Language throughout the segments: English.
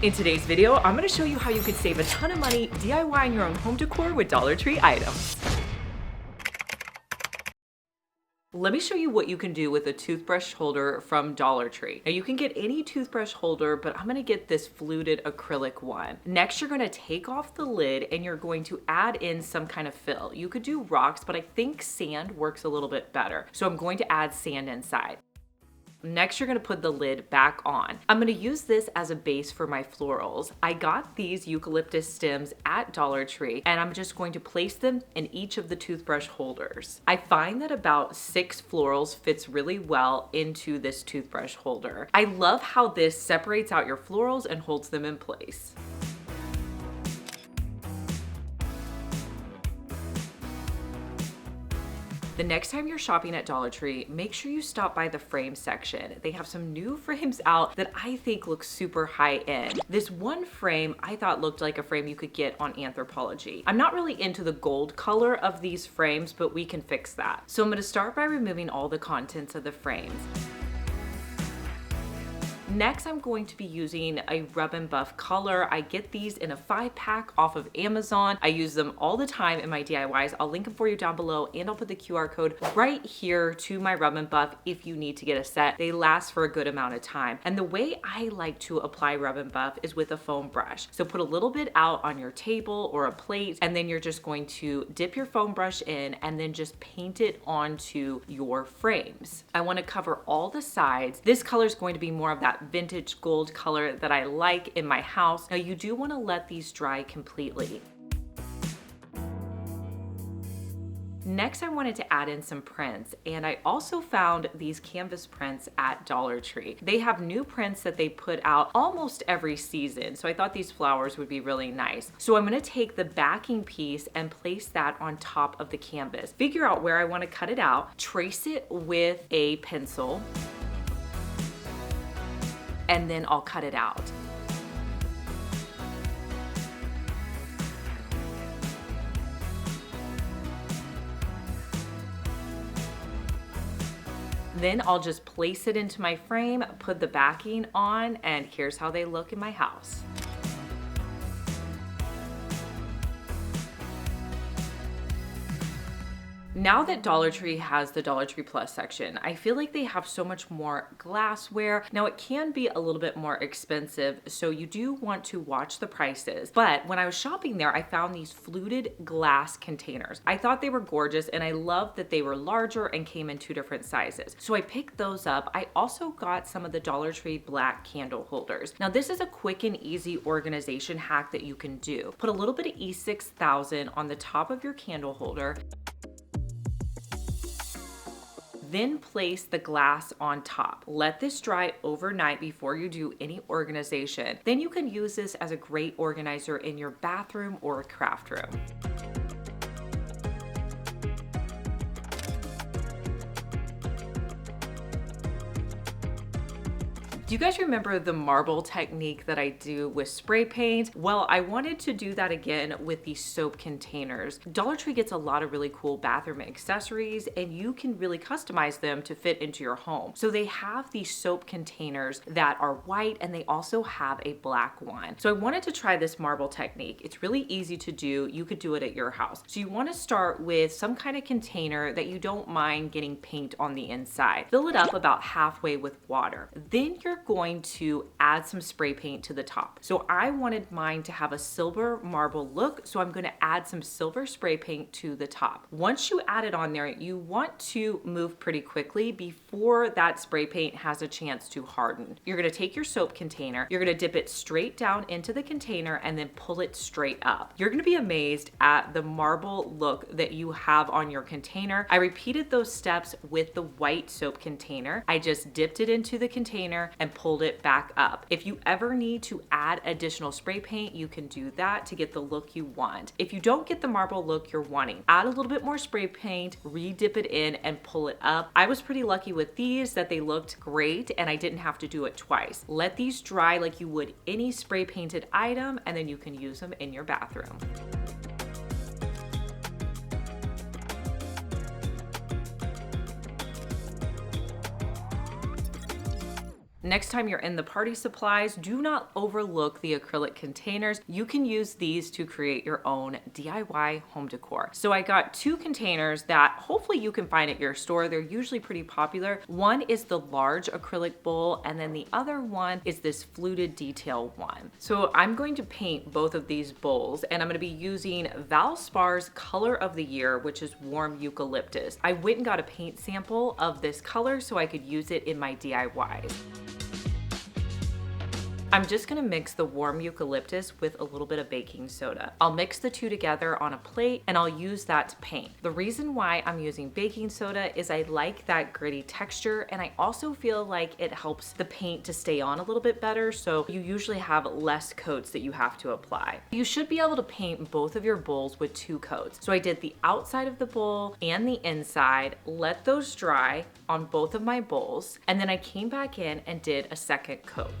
In today's video, I'm going to show you how you could save a ton of money DIYing your own home decor with Dollar Tree items. Let me show you what you can do with a toothbrush holder from Dollar Tree. Now you can get any toothbrush holder, but I'm going to get this fluted acrylic one. Next, you're going to take off the lid and you're going to add in some kind of fill. You could do rocks, but I think sand works a little bit better. So I'm going to add sand inside. Next, you're going to put the lid back on. I'm going to use this as a base for my florals. I got these eucalyptus stems at Dollar Tree, and I'm just going to place them in each of the toothbrush holders. I find that about 6 florals fits really well into this toothbrush holder. I love how this separates out your florals and holds them in place. The next time you're shopping at Dollar Tree, make sure you stop by the frame section. They have some new frames out that I think look super high end. This one frame I thought looked like a frame you could get on Anthropologie. I'm not really into the gold color of these frames, but we can fix that. So I'm going to start by removing all the contents of the frames. Next, I'm going to be using a Rub and Buff color. I get these in a 5-pack off of Amazon. I use them all the time in my DIYs. I'll link them for you down below, and I'll put the QR code right here to my Rub and Buff if you need to get a set. They last for a good amount of time. And the way I like to apply Rub and Buff is with a foam brush. So put a little bit out on your table or a plate, and then you're just going to dip your foam brush in and then just paint it onto your frames. I want to cover all the sides. This color is going to be more of that vintage gold color that I like in my house. Now you do want to let these dry completely. Next, I wanted to add in some prints, and I also found these canvas prints at Dollar Tree. They have new prints that they put out almost every season, so I thought these flowers would be really nice. So I'm going to take the backing piece and place that on top of the canvas. Figure out where I want to cut it out, trace it with a pencil, and then I'll cut it out. Then I'll just place it into my frame, put the backing on, and here's how they look in my house. Now that Dollar Tree has the Dollar Tree Plus section, I feel like they have so much more glassware. Now it can be a little bit more expensive, so you do want to watch the prices. But when I was shopping there, I found these fluted glass containers. I thought they were gorgeous, and I loved that they were larger and came in 2 different sizes. So I picked those up. I also got some of the Dollar Tree black candle holders. Now this is a quick and easy organization hack that you can do. Put a little bit of E6000 on the top of your candle holder. Then place the glass on top. Let this dry overnight before you do any organization. Then you can use this as a great organizer in your bathroom or craft room. Do you guys remember the marble technique that I do with spray paint? Well, I wanted to do that again with these soap containers. Dollar Tree gets a lot of really cool bathroom accessories, and you can really customize them to fit into your home. So they have these soap containers that are white, and they also have a black one. So I wanted to try this marble technique. It's really easy to do. You could do it at your house. So you want to start with some kind of container that you don't mind getting paint on the inside. Fill it up about halfway with water. Then you're going to add some spray paint to the top. So I wanted mine to have a silver marble look, so I'm going to add some silver spray paint to the top. Once you add it on there, you want to move pretty quickly before that spray paint has a chance to harden. You're going to take your soap container, you're going to dip it straight down into the container and then pull it straight up. You're going to be amazed at the marble look that you have on your container. I repeated those steps with the white soap container. I just dipped it into the container and pulled it back up. If you ever need to add additional spray paint, you can do that to get the look you want. If you don't get the marble look you're wanting, add a little bit more spray paint, re-dip it in, and pull it up. I was pretty lucky with these that they looked great and I didn't have to do it twice. Let these dry like you would any spray painted item, and then you can use them in your bathroom. Next time you're in the party supplies, do not overlook the acrylic containers. You can use these to create your own DIY home decor. So I got 2 containers that hopefully you can find at your store. They're usually pretty popular. One is the large acrylic bowl, and then the other one is this fluted detail one. So I'm going to paint both of these bowls, and I'm going to be using Valspar's color of the year, which is warm eucalyptus. I went and got a paint sample of this color so I could use it in my DIYs. I'm just gonna mix the warm eucalyptus with a little bit of baking soda. I'll mix the two together on a plate and I'll use that to paint. The reason why I'm using baking soda is I like that gritty texture, and I also feel like it helps the paint to stay on a little bit better, so you usually have less coats that you have to apply. You should be able to paint both of your bowls with 2 coats. So I did the outside of the bowl and the inside, let those dry on both of my bowls, and then I came back in and did a second coat.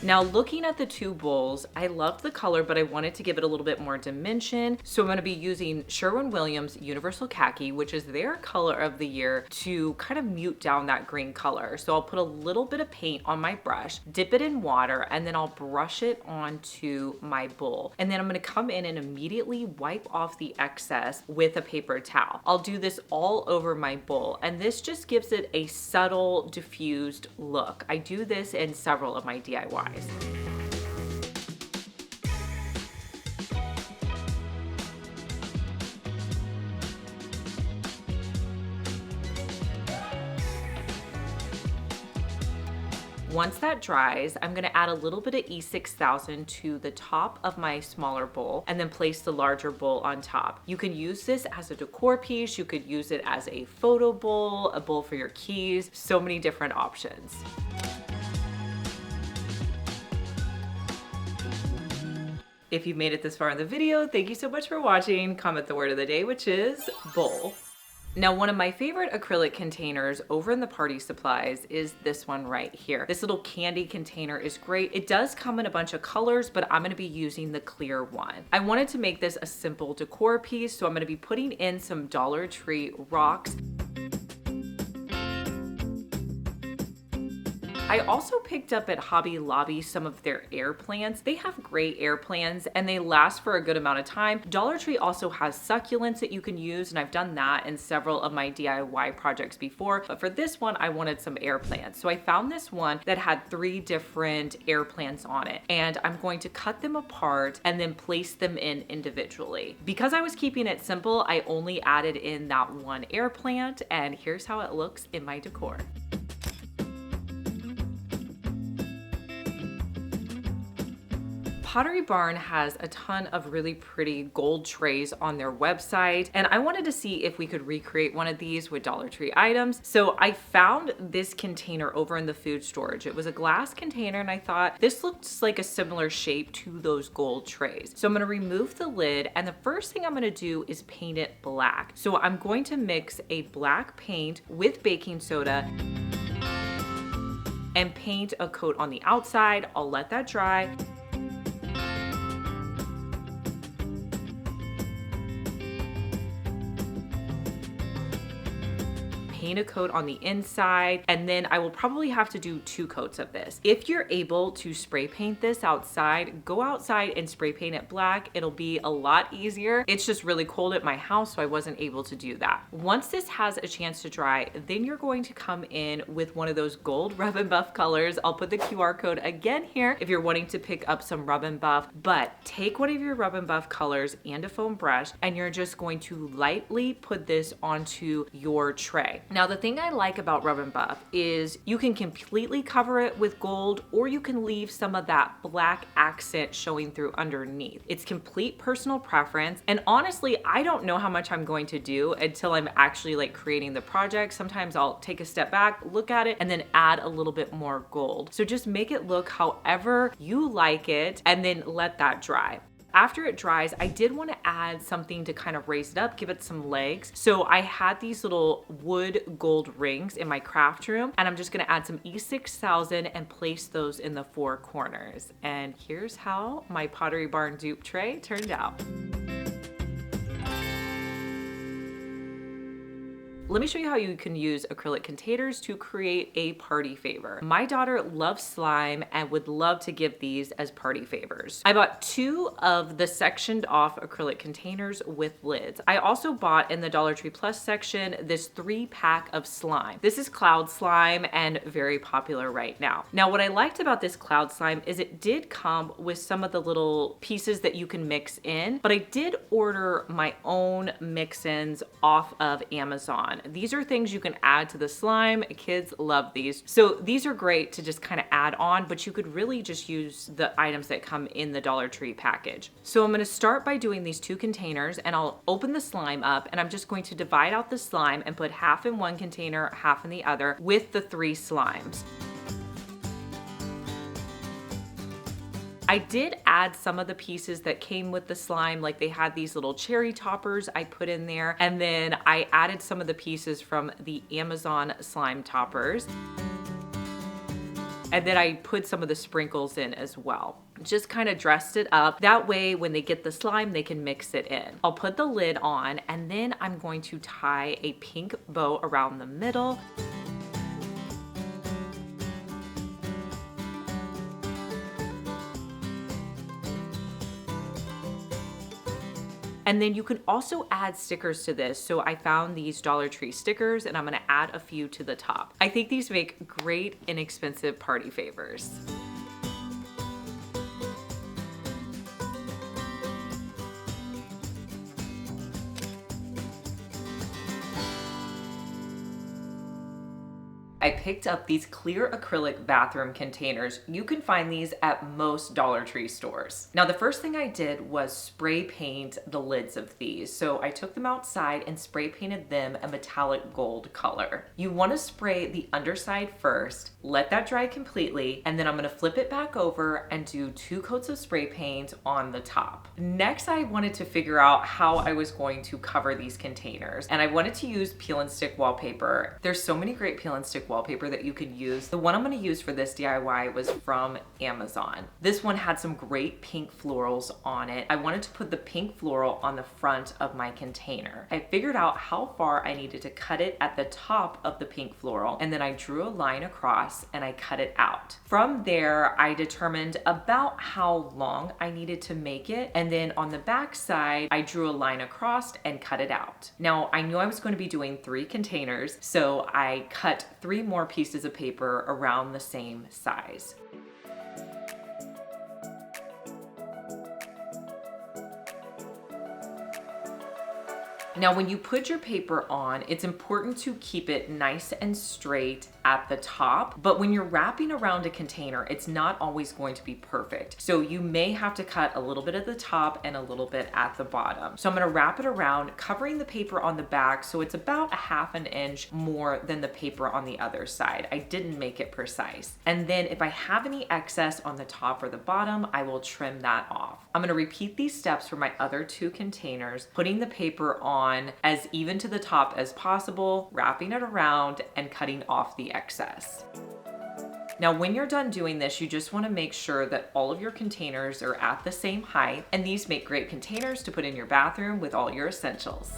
Now looking at the 2 bowls, I loved the color, but I wanted to give it a little bit more dimension. So I'm gonna be using Sherwin-Williams Universal Khaki, which is their color of the year, to kind of mute down that green color. So I'll put a little bit of paint on my brush, dip it in water, and then I'll brush it onto my bowl. And then I'm gonna come in and immediately wipe off the excess with a paper towel. I'll do this all over my bowl, and this just gives it a subtle, diffused look. I do this in several of my DIYs. Once that dries, I'm gonna add a little bit of E6000 to the top of my smaller bowl and then place the larger bowl on top. You can use this as a decor piece, you could use it as a photo bowl, a bowl for your keys, so many different options. If you've made it this far in the video, thank you so much for watching. Comment the word of the day, which is bowl. Now, one of my favorite acrylic containers over in the party supplies is this one right here. This little candy container is great. It does come in a bunch of colors, but I'm gonna be using the clear one. I wanted to make this a simple decor piece, so I'm gonna be putting in some Dollar Tree rocks. I also picked up at Hobby Lobby some of their air plants. They have great air plants and they last for a good amount of time. Dollar Tree also has succulents that you can use, and I've done that in several of my DIY projects before. But for this one, I wanted some air plants. So I found this one that had 3 different air plants on it, and I'm going to cut them apart and then place them in individually. Because I was keeping it simple, I only added in that one air plant, and here's how it looks in my decor. Pottery Barn has a ton of really pretty gold trays on their website, and I wanted to see if we could recreate one of these with Dollar Tree items. So I found this container over in the food storage. It was a glass container, and I thought this looks like a similar shape to those gold trays. So I'm gonna remove the lid, and the first thing I'm gonna do is paint it black. So I'm going to mix a black paint with baking soda and paint a coat on the outside. I'll let that dry. Paint a coat on the inside, and then I will probably have to do 2 coats of this. If you're able to spray paint this outside, go outside and spray paint it black. It'll be a lot easier. It's just really cold at my house, so I wasn't able to do that. Once this has a chance to dry, then you're going to come in with one of those gold Rub and Buff colors. I'll put the QR code again here if you're wanting to pick up some Rub and Buff, but take one of your Rub and Buff colors and a foam brush, and you're just going to lightly put this onto your tray. Now, the thing I like about Rub and Buff is you can completely cover it with gold, or you can leave some of that black accent showing through underneath. It's complete personal preference, and honestly, I don't know how much I'm going to do until I'm actually like creating the project. Sometimes I'll take a step back, look at it, and then add a little bit more gold. So just make it look however you like it, and then let that dry. After it dries, I did want to add something to kind of raise it up, give it some legs. So I had these little wood gold rings in my craft room, and I'm just going to add some E6000 and place those in the four corners. And here's how my Pottery Barn dupe tray turned out. Let me show you how you can use acrylic containers to create a party favor. My daughter loves slime and would love to give these as party favors. I bought 2 of the sectioned off acrylic containers with lids. I also bought in the Dollar Tree Plus section this 3-pack of slime. This is cloud slime and very popular right now. Now, what I liked about this cloud slime is it did come with some of the little pieces that you can mix in, but I did order my own mix-ins off of Amazon. These are things you can add to the slime. Kids love these. So these are great to just kind of add on, but you could really just use the items that come in the Dollar Tree package. So I'm going to start by doing these 2 containers, and I'll open the slime up, and I'm just going to divide out the slime and put half in one container, half in the other with the 3 slimes. I did add some of the pieces that came with the slime, like they had these little cherry toppers I put in there, and then I added some of the pieces from the Amazon slime toppers. And then I put some of the sprinkles in as well. Just kind of dressed it up. That way, when they get the slime, they can mix it in. I'll put the lid on, and then I'm going to tie a pink bow around the middle. And then you can also add stickers to this. So I found these Dollar Tree stickers, and I'm gonna add a few to the top. I think these make great inexpensive party favors. I picked up these clear acrylic bathroom containers. You can find these at most Dollar Tree stores. Now, the first thing I did was spray paint the lids of these. So I took them outside and spray painted them a metallic gold color. You want to spray the underside first, let that dry completely, and then I'm going to flip it back over and do 2 coats of spray paint on the top. Next, I wanted to figure out how I was going to cover these containers, and I wanted to use peel and stick wallpaper. There's so many great peel and stick wallpaper that you could use. The one I'm going to use for this DIY was from Amazon. This one had some great pink florals on it. I wanted to put the pink floral on the front of my container. I figured out how far I needed to cut it at the top of the pink floral, and then I drew a line across and I cut it out. From there, I determined about how long I needed to make it, and then on the back side, I drew a line across and cut it out. Now, I knew I was going to be doing 3 containers, so I cut 3 more pieces of paper around the same size. Now, when you put your paper on, it's important to keep it nice and straight at the top, but when you're wrapping around a container, it's not always going to be perfect. So you may have to cut a little bit at the top and a little bit at the bottom. So I'm gonna wrap it around, covering the paper on the back, so it's about a 1/2 inch more than the paper on the other side. I didn't make it precise. And then if I have any excess on the top or the bottom, I will trim that off. I'm gonna repeat these steps for my other 2 containers, putting the paper on as even to the top as possible, wrapping it around, and cutting off the excess. Now, when you're done doing this, you just want to make sure that all of your containers are at the same height, and these make great containers to put in your bathroom with all your essentials.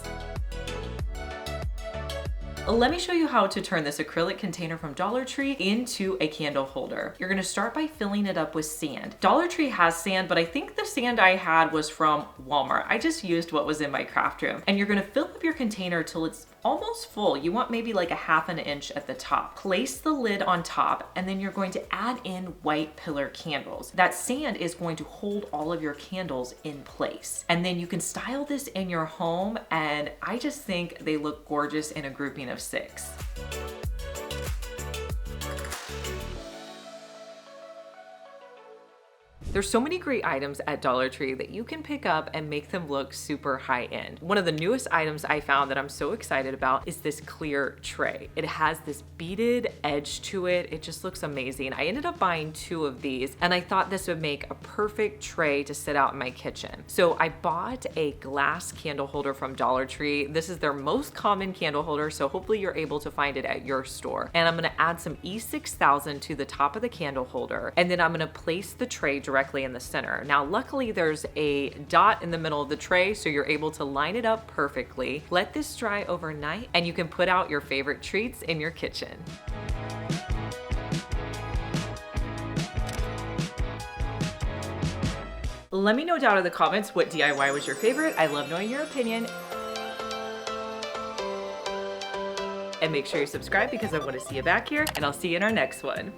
Let me show you how to turn this acrylic container from Dollar Tree into a candle holder. You're gonna start by filling it up with sand. Dollar Tree has sand, but I think the sand I had was from Walmart. I just used what was in my craft room. And you're gonna fill up your container till it's almost full. You want maybe like a 1/2 inch at the top. Place the lid on top, and then you're going to add in white pillar candles. That sand is going to hold all of your candles in place. And then you can style this in your home, and I just think they look gorgeous in a grouping of 6. There's so many great items at Dollar Tree that you can pick up and make them look super high end. One of the newest items I found that I'm so excited about is this clear tray. It has this beaded edge to it. It just looks amazing. I ended up buying 2 of these and I thought this would make a perfect tray to sit out in my kitchen. So I bought a glass candle holder from Dollar Tree. This is their most common candle holder, so hopefully you're able to find it at your store. And I'm gonna add some E6000 to the top of the candle holder, and then I'm gonna place the tray directly in the center. Now, luckily there's a dot in the middle of the tray, so you're able to line it up perfectly. Let this dry overnight, and you can put out your favorite treats in your kitchen. Let me know down in the comments what DIY was your favorite. I love knowing your opinion. And make sure you subscribe because I want to see you back here, and I'll see you in our next one.